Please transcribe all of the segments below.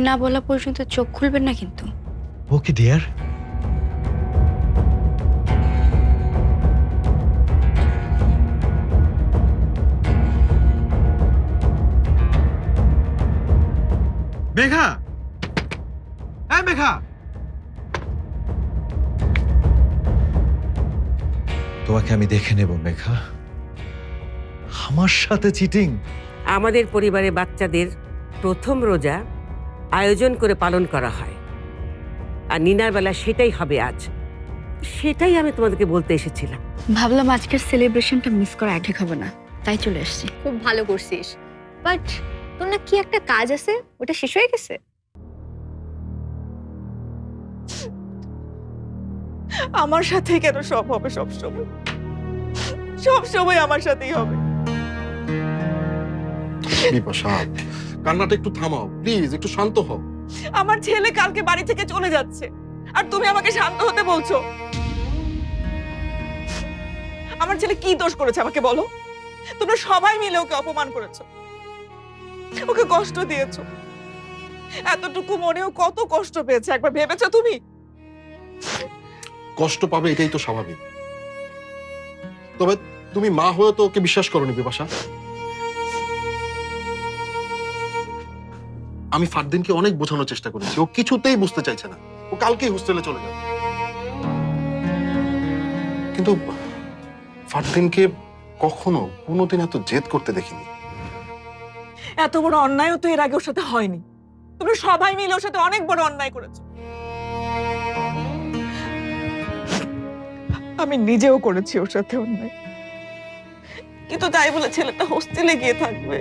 আমি না বলা পর্যন্ত চোখ খুলবেন না কিন্তু। Okay dear. মেঘা, হ্যাঁ মেঘা, তোমাকে আমি দেখে নেব মেঘা। আমার সাথে চিটিং? আমাদের পরিবারে বাচ্চাদের প্রথম রোজা আয়োজন করে পালন করা হয়, আর নিনার বেলা সেটাই হবে আজ। সেটাই আমি তোমাদেরকে বলতে এসেছিলাম। ভাবলাম আজকের সেলিব্রেশনটা মিস করা ঠিক হবে না, তাই চলে এসেছি। খুব ভালো করছিস, বাট তোর না কি একটা কাজ আছে, ওটা শেষ হয়ে গেছে? আমার সাথে কেন সব হবে? সবসময় সবসময় আমার সাথেই হবে। বিপাশা, কান্নাটা একটু থামাও প্লিজ, একটু শান্ত হও। আমার ছেলে কালকে বাড়ি থেকে চলে যাচ্ছে, আর তুমি আমাকে শান্ত হতে বলছো? আমার ছেলে কি দোষ করেছে আমাকে বলো? তোমরা সবাই মিলে ওকে অপমান করেছো, ওকে কষ্ট দিয়েছো। এতটুকু মনেও কত কষ্ট পেয়েছে একবার ভেবেছো তুমি? কষ্ট পাবে এটাই তো স্বাভাবিক, তবে তুমি মা হয়ে তো ওকে বিশ্বাস করোনি বিপাশা। আমি ফারদিনকে অনেক বোঝানোর চেষ্টা করেছি, ও কিছুতেই বুঝতে চাইছে না। ও কালকেই হোস্টেলে চলে যাবে। কিন্তু ফারদিনকে কখনো কোনোদিন এত জেদ করতে দেখিনি। এত বড় অন্যায়ও তো এর আগে ওর সাথে হয়নি। তোমরা সবাই মিলে ওর সাথে অনেক বড় অন্যায় করেছো। আমি নিজেও করেছি ওর সাথে অন্যায়, কিন্তু তাই বলে ছেলেটা হোস্টেলে গিয়ে থাকবে?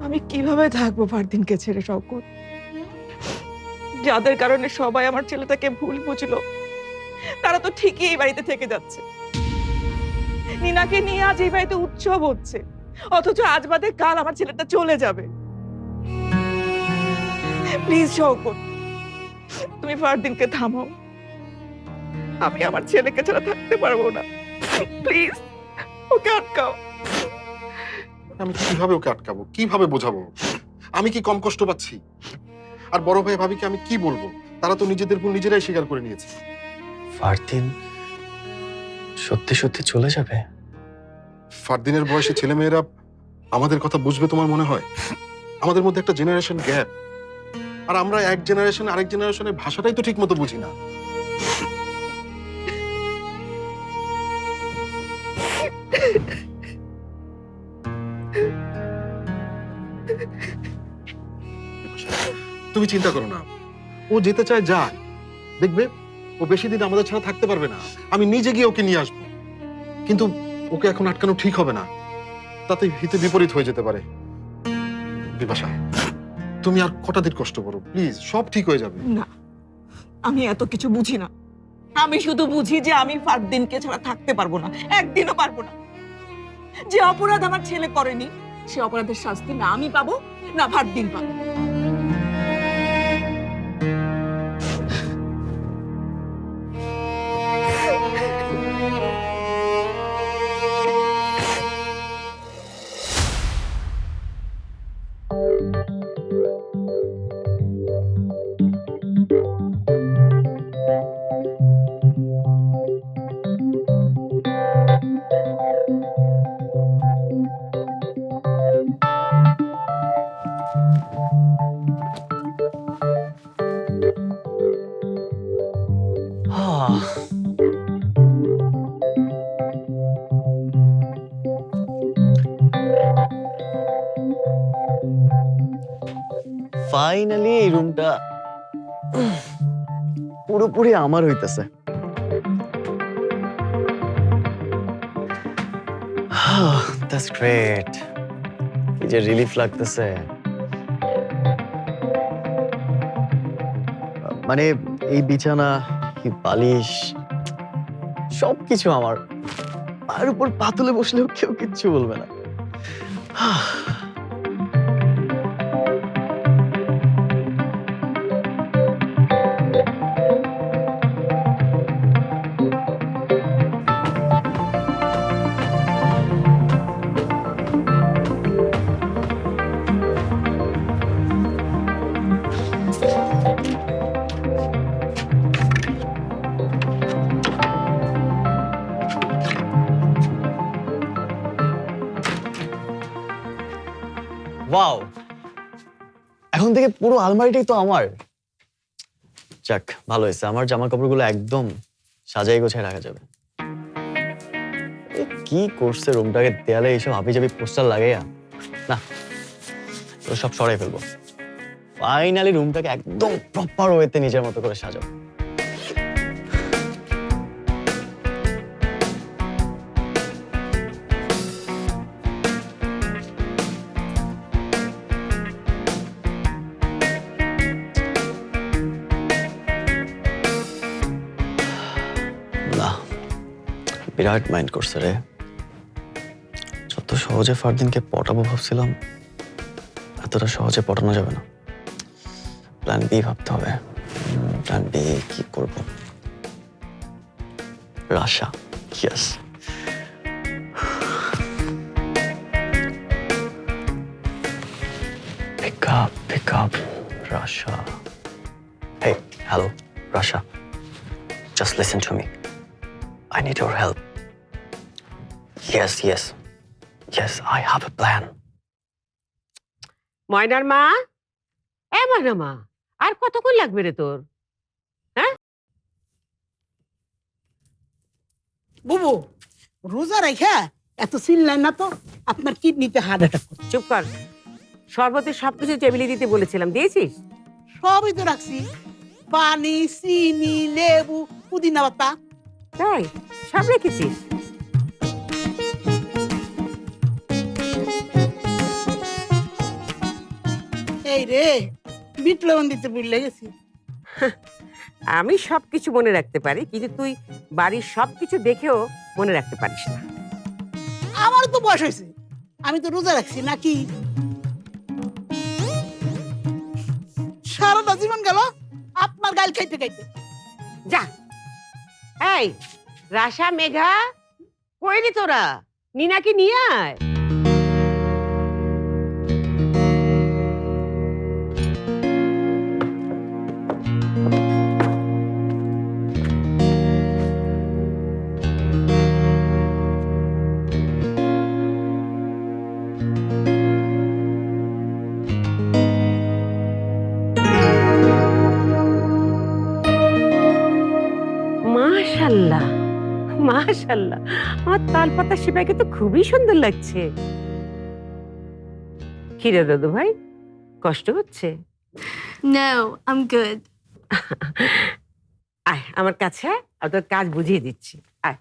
আমি কিভাবে থাকবো ফারদিনকে ছেড়ে? শওকত, যাদের কারণে সবাই আমার ছেলেটাকে ভুল বুঝলো, তারা তো ঠিকই এই বাড়িতে থেকে যাচ্ছে। নিনাকে নিয়ে আজ এই বাড়িতে উৎসব হচ্ছে, অথচ আজ বাদে কাল আমার ছেলেটা চলে যাবে। প্লিজ শওকত, তুমি ফারদিনকে থামাও। আমি আমার ছেলেকে ছাড়া থাকতে পারবো না। প্লিজ ওকে আটকাও। আমি কিভাবে ওকে আটকাবো, কিভাবে বোঝাবো? আমি কি কম কষ্ট পাচ্ছি? আর বড় ভাই ভাবিকে আমি কি বলবো? তারা তো নিজেদের ভুল নিজেরাই স্বীকার করে নিয়েছে। ফারদিন সত্যি সত্যি চলে যাবে? ফারদিনের বয়সী ছেলেমেয়েরা আমাদের কথা বুঝবে তোমার মনে হয়? আমাদের মধ্যে একটা জেনারেশন গ্যাপ, আর আমরা এক জেনারেশন আরেক জেনারেশনের ভাষাটাই তো ঠিক মতো বুঝি না। তুমি চিন্তা করো না, ও যেতে চায় যাক, দেখবে ও বেশি দিন আমাদের ছাড়া থাকতে পারবে না। আমি নিজে গিয়ে ওকে নিয়ে আসবো, কিন্তু ওকে এখন আটকানো ঠিক হবে না, তাতে হিতে বিপরীত হয়ে যেতে পারে। বিপাশা, তুমি আর কটা দিন কষ্ট করো প্লিজ, সব ঠিক হয়ে যাবে। না, আমি এত কিছু বুঝি না। আমি শুধু বুঝি যে আমি ফারদিনকে ছাড়া থাকতে পারবো না, একদিনও পারবো না। যে অপরাধ আমার ছেলে করেনি, সে অপরাধের শাস্তি না আমি পাবো না ফারদিন পাবো। ফাইনালি এই রুমটা পুরোপুরি আমার হইতেছে। দ্যাটস গ্রেট, কি যে রিলিফ লাগতেছে। মানে এই বিছানা, এই বালিশ, সবকিছু আমার। আর উপর পাতুলে বসলেও কেউ কিচ্ছু বলবে না। ওয়াও, এখন থেকে পুরো আলমারিটাই তো আমার। যাক, ভালো হয়েছে, আমার জামা কাপড়গুলো একদম সাজাই গোছায় রাখা যাবে। এ কি করছে রুমটাকে, দেয়ালে এইসব হাবিজাবি পোস্টার লাগাইয়া, না তো সব সরাই ফেলবো। ফাইনালি রুমটাকে একদম প্রপার ওয়েতে নিজের মতো করে সাজাবো। না, বিরাট মাইন্ড করছে রে। যত সহজে ফারদিনকে পটাবো ভাবছিলাম, এতটা সহজে পটানো যাবে না। প্ল্যান বি ভাবতে হবে। প্ল্যান বি কি করব? রাশা, yes. Pick up, Russia. Hey, hello, Rasha. Just listen to me. I need your help. Yes. Yes, I have a plan. ময়নার মা, ময়না মা, আর কতক্ষণ লাগবে রে তোর? বুবু, রোজা রেখা এত চিল্লায় না তো, আপনার কিডনিতে হার্ট অ্যাটাক করছে। চুপ কর। শরবতে সবকিছু টেবিলে দিতে বলেছিলাম, দিয়েছিস? সবই তো রাখছি, পানি, চিনি, লেবু, পুদিনা পাতা। তাই সব রেখেছিস? এই রে, বিট লবণ দিতে ভুলে গেছি। আমি সবকিছু মনে রাখতে পারি, কিন্তু তুই বাড়ির সবকিছু দেখেও মনে রাখতে পারিস না। আমার তো বয়স হয়েছে, আমি তো রোজা রাখছি নাকি? সারাটা জীবন গেল আপনার গাল খাইতে খাইতে। যা। এই রাশা, মেঘা, কই রে তোরা? নিনাকে নিয়ে আয়। মাশাআল্লাহ, মাশাআল্লাহ, আমার তালপাতা সেবাইকে তো খুবই সুন্দর লাগছে। কি রে দাদু ভাই, কষ্ট হচ্ছে? No, I'm good. আয় আমার কাছে আয়, আর তোর কাজ বুঝিয়ে দিচ্ছি। আয়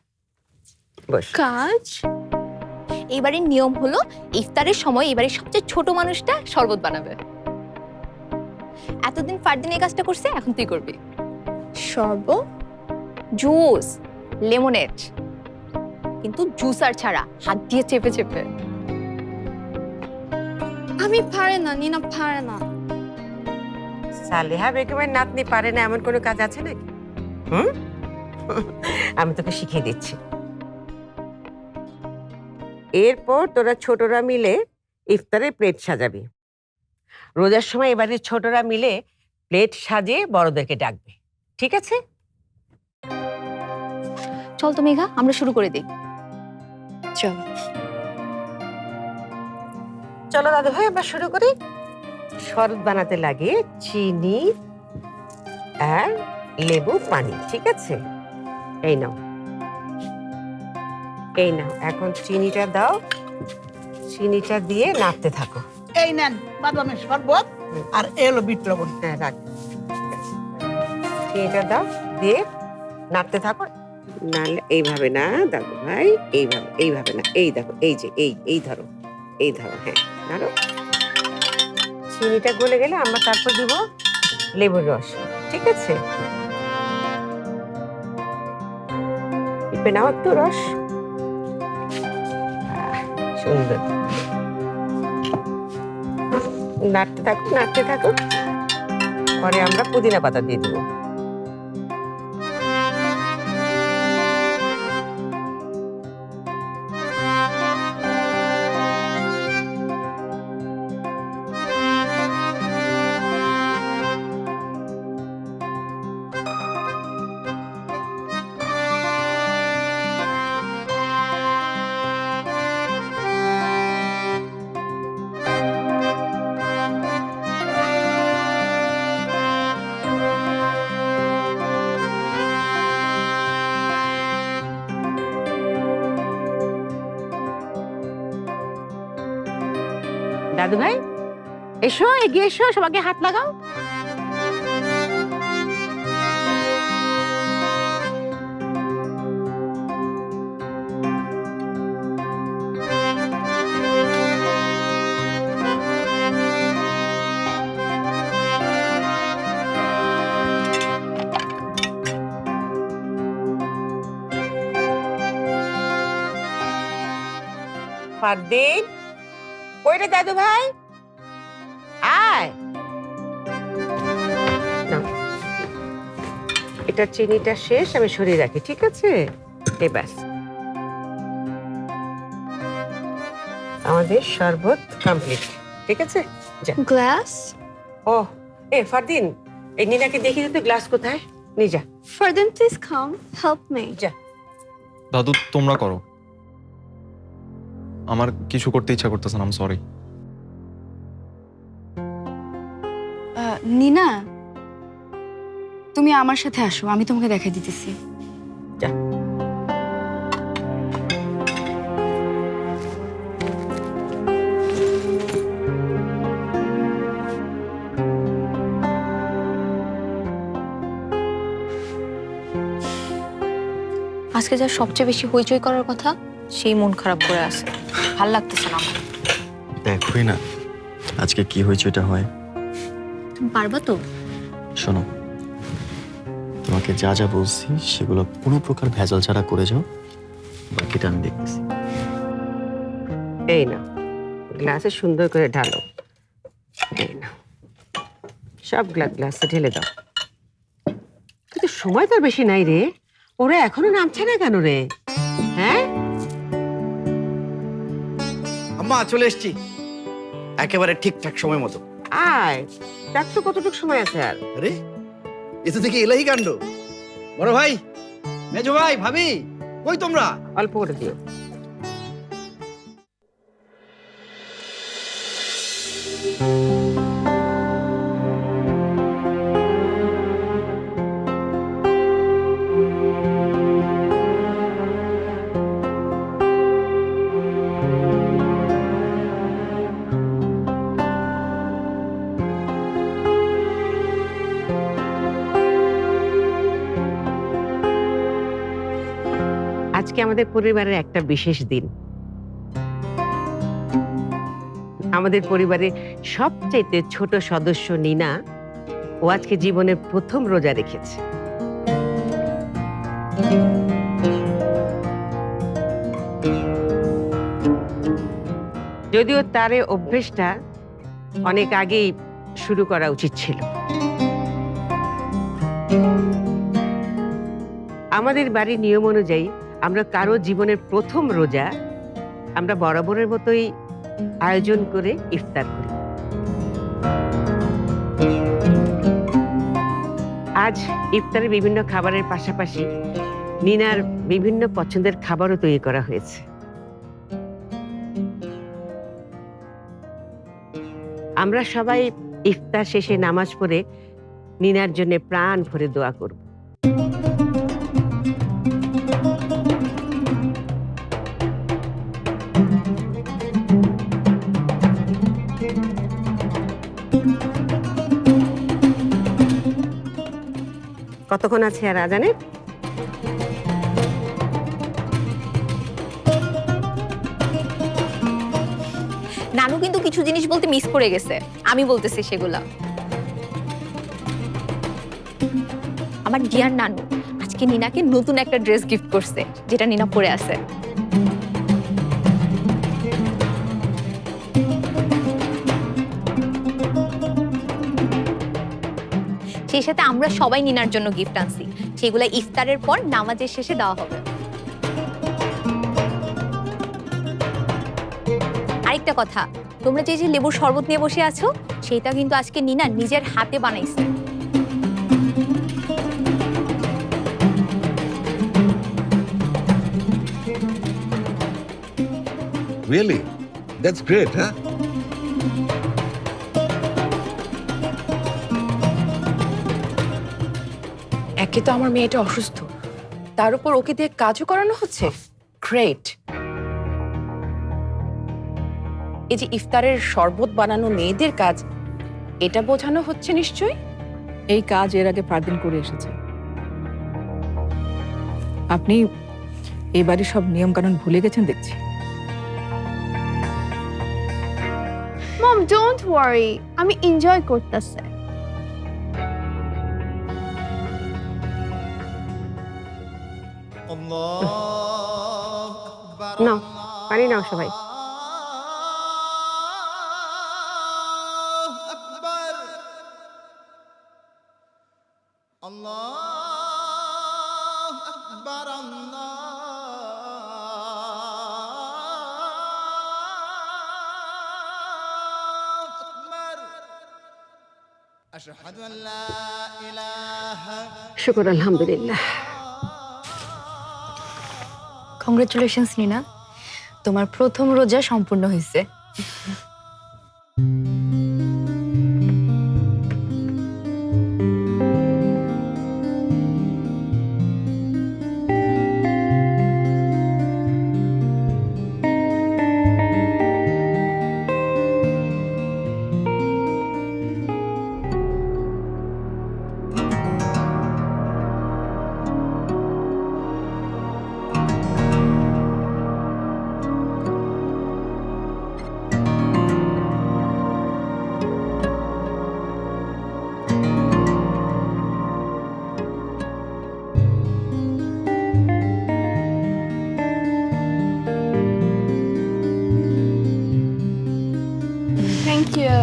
বস। কাজ? এইবারের নিয়ম হলো ইফতারের সময় এবারে সবচেয়ে ছোট মানুষটা শরবত বানাবে। এতদিন ফারদিন এই কাজটা করছে, এখন তুই করবি। শরবত, জুস, লেমনেড, কিন্তু জুসার ছাড়া, হাত দিয়ে চেপে চেপে। আমি পারে না, নিনা পারে না। সালেহা বেগমের নাতনি পারে না এমন কোনো কাজ আছে নাকি? আমি তোকে শিখিয়ে দিচ্ছি। এরপর তোরা ছোটরা মিলে ইফতারের প্লেট সাজাবি। রোজার সময় এবারে ছোটরা মিলে প্লেট সাজিয়ে বড়দেরকে ডাকবে, ঠিক আছে? চল তো মেঘা, আমরা শুরু করে দিই। চল। চলো দাদু ভাই, আমরা শুরু করি। শরবত বানাতে লাগে চিনি আর লেবু, পানি, ঠিক আছে? এই নাও, এই নাও। এখন চিনিটা দাও, চিনিটা দিয়ে নাড়তে থাকো। এই নেন বাদামের শরবত, আর এলো বিট লবণ। হ্যাঁ, রাখ। চিনিটা দাও, দিয়ে নাড়তে থাকো। নাহলে এইভাবে না দাদু ভাই, এইভাবে না। এই দেখো, এই যে এই ধরো, হ্যাঁ নাড়ো। চিনিটা গলে গেলে আমরা তারপর দিব লেবুর রস, ঠিক আছে? টিপে নাও একটু রস। সুন্দর। নাড়তে থাকো। পরে আমরা পুদিনা পাতা দিয়ে দেবো। দাদু ভাই এসো, এগিয়ে এসো, সবাইকে হাত লাগাও। ফারদিন, কই রে দাদু ভাই, আয়। নাও, এটা চিনিটা শেষ, আমি সরিয়ে রাখি, ঠিক আছে? এই ব্যাস, আমাদের শরবত কমপ্লিট, ঠিক আছে? যা। গ্লাস? ও ফারদিন, এই নিনাকে দেখিয়ে দিতে গ্লাস কোথায়, নিয়ে যা। Fardin please come help me. যা। দাদু তোমরা করো, আমার কিছু করতে ইচ্ছা করতেছে না, সরি। নিনা, তুমি আমার সাথে আসো, আমি তোমাকে দেখাই দিতেছি। যা। আজকে যা সবচেয়ে বেশি হইচই করার কথা, সেই মন খারাপ করে আছে। ভাল লাগতেছে না আমার। দেখোই না আজকে কি হয়েছে, এটা হয়। তুমি পারবা তো? শোনো, তোমাকে যা যা বলছি সেগুলো কোনো প্রকার ভেজাল ছাড়া করে যাও, বাকিটা আমি দেখতেছি। এই না, গ্লাসে সুন্দর করে ঢালো। এই না, সব গ্লাসে ঢেলে দাও। কিন্তু সময় তো আর বেশি নাই রে, ওরা এখনো নামছে না কেন রে? হ্যাঁ, আম্মা চলে এসেছি একেবারে ঠিকঠাক সময় মতো। আয়, দেখ তো কতটুকু সময় আছে আর। আরে এতে থেকে এলাহি কাণ্ড। বড় ভাই, মেজো ভাই, ভাবি, কই তোমরা? অল্প করে দিও। আজকে আমাদের পরিবারের একটা বিশেষ দিন। আমাদের পরিবারের সবচেয়ে ছোট সদস্য নিনা, ও আজকে জীবনের প্রথম রোজা রেখেছে। যদিও তার এই অভ্যেসটা অনেক আগেই শুরু করা উচিত ছিল। আমাদের বাড়ির নিয়ম অনুযায়ী আমরা কারো জীবনের প্রথম রোজা আমরা বরাবরের মতোই আয়োজন করে ইফতার করি। আজ ইফতারের বিভিন্ন খাবারের পাশাপাশি নিনার বিভিন্ন পছন্দের খাবারও তৈরি করা হয়েছে। আমরা সবাই ইফতার শেষে নামাজ পড়ে নিনার জন্য প্রাণ ভরে দোয়া করব। কতক্ষণ আছে আর আজানের? নানু কিন্তু কিছু জিনিস বলতে মিস করে গেছে, আমি বলতেছি সেগুলা। আমার ডিয়ার নানু আজকে নিনাকে নতুন একটা ড্রেস গিফট করছে, যেটা নিনা পরে আছে। সেই সাথে আমরা সবাই নিনার জন্য গিফট আনছি, সেগুলা ইফতারের পর নামাজের শেষে দেওয়া হবে। আরেকটা কথা, তোমরা যে লেবুর শরবত নিয়ে বসে আছো, সেটা কিন্তু আজকে নিনা নিজের হাতে বানাইছে। Really? That's great, huh? একে তো আমার মেয়েটা অসুস্থ, তার উপর ওকে দিয়ে কাজও করানো হচ্ছে। গ্রেট। এই যে ইফতারের শরবত বানানো মেয়েদের কাজ, এটা বোঝানো হচ্ছে নিশ্চয়ই। এই কাজ এর আগে ফারদিন করে এসেছে। আপনি এবারে সব নিয়ম কানুন ভুলে গেছেন দেখছি। মম ডোন্ট ওয়ারি, আমি এনজয় করতেছে। নাও পানি নাও সবাই। শুকর আলহামদুলিল্লাহ। কংগ্রেচুলেশনস নিনা, তোমার প্রথম রোজা সম্পূর্ণ হয়েছে। Thank you.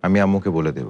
আমি আম্মুকে বলে দেব।